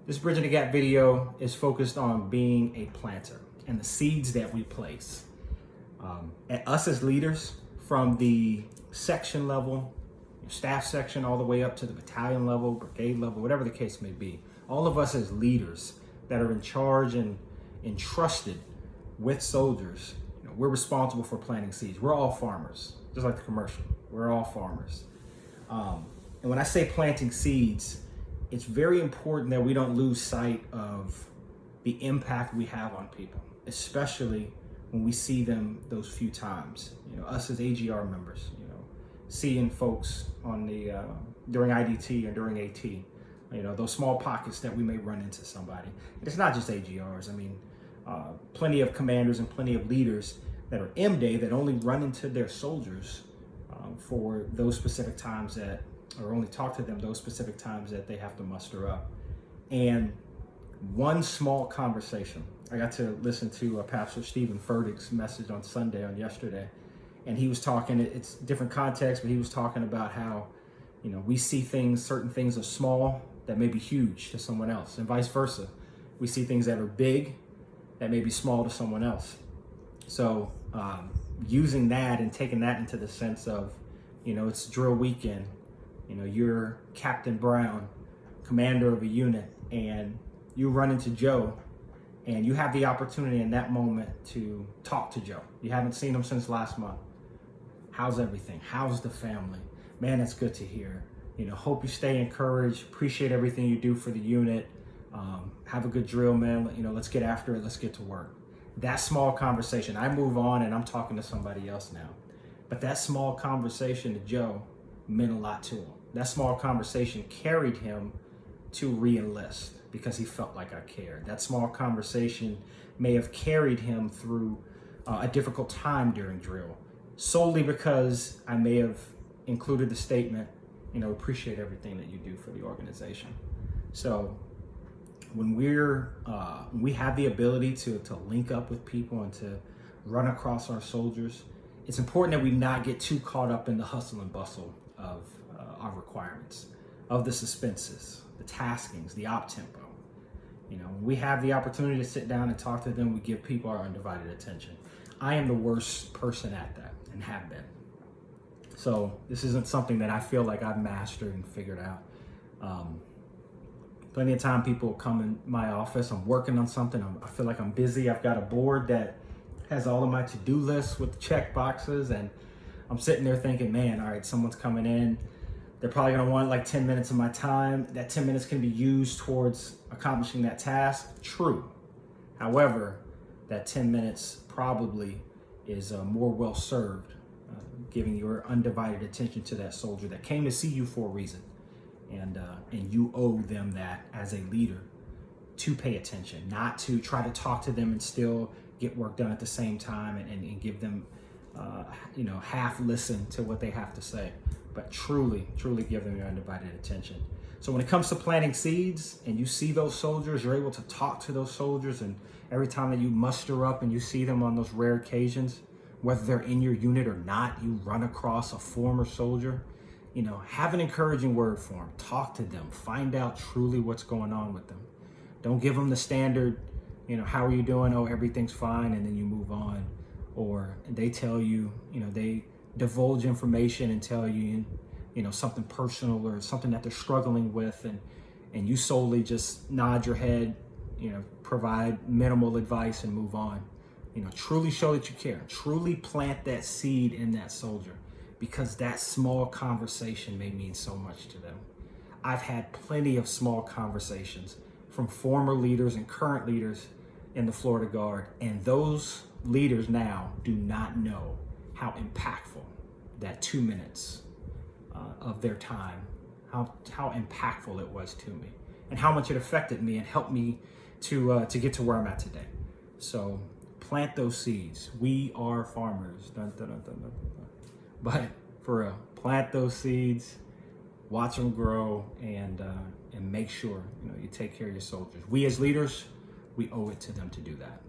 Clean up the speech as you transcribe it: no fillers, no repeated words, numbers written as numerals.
This Bridging the Gap video is focused on being a planter and the seeds that we place. And us as leaders, from the section level, staff section, all the way up to the battalion level, brigade level, whatever the case may be, all of us as leaders that are in charge and entrusted with soldiers, we're responsible for planting seeds. We're all farmers, just like the commercial. We're all farmers. And when I say planting seeds, it's very important that we don't lose sight of the impact we have on people, especially when we see them those few times. Us as AGR members, seeing folks on the during IDT or during AT, those small pockets that we may run into somebody. It's not just AGRs. I mean, plenty of commanders and plenty of leaders that are M-Day that only run into their soldiers for those specific times that, or only talk to them those specific times that they have to muster up. And one small conversation, I got to listen to Pastor Stephen Furtick's message on Sunday, on yesterday, and he was talking, it's different context, but he was talking about how, we see things, certain things are small that may be huge to someone else, and vice versa. We see things that are big that may be small to someone else. So using that and taking that into the sense of, it's drill weekend, you're Captain Brown, commander of a unit, and you run into Joe, and you have the opportunity in that moment to talk to Joe. You haven't seen him since last month. How's everything? How's the family? Man, that's good to hear. Hope you stay encouraged. Appreciate everything you do for the unit. Have a good drill, man. Let's get after it. Let's get to work. That small conversation, I move on and I'm talking to somebody else now. But that small conversation to Joe meant a lot to him. That small conversation carried him to re-enlist because he felt like I cared. That small conversation may have carried him through a difficult time during drill, solely because I may have included the statement, appreciate everything that you do for the organization. So when we have the ability to link up with people and to run across our soldiers, it's important that we not get too caught up in the hustle and bustle of our requirements, of the suspenses, the taskings, the op tempo. When we have the opportunity to sit down and talk to them, we give people our undivided attention. I am the worst person at that and have been. So this isn't something that I feel like I've mastered and figured out. Plenty of time people come in my office, I'm working on something, I feel like I'm busy, I've got a board that has all of my to-do lists with check boxes, and I'm sitting there thinking, man, all right, someone's coming in, they're probably gonna want like 10 minutes of my time. That 10 minutes can be used towards accomplishing that task, true. However, that 10 minutes probably is more well-served, giving your undivided attention to that soldier that came to see you for a reason. And you owe them that as a leader, to pay attention, not to try to talk to them and still get work done at the same time and give them, half listen to what they have to say, but truly give them your undivided attention. So when it comes to planting seeds and you see those soldiers, you're able to talk to those soldiers, and every time that you muster up and you see them on those rare occasions, whether they're in your unit or not, you run across a former soldier, have an encouraging word for them, talk to them, find out truly what's going on with them. Don't give them the standard, how are you doing? Oh, everything's fine. And then you move on. Or they tell you, they divulge information and tell you, something personal or something that they're struggling with. And you solely just nod your head, provide minimal advice and move on. Truly show that you care. Truly plant that seed in that soldier, because that small conversation may mean so much to them. I've had plenty of small conversations from former leaders and current leaders in the Florida Guard, and those leaders now do not know how impactful that 2 minutes of their time, how impactful it was to me, and how much it affected me and helped me to get to where I'm at today. So plant those seeds. We are farmers. Dun, dun, dun, dun, dun, dun. But for real, plant those seeds, watch them grow, and make sure you take care of your soldiers. We as leaders, we owe it to them to do that.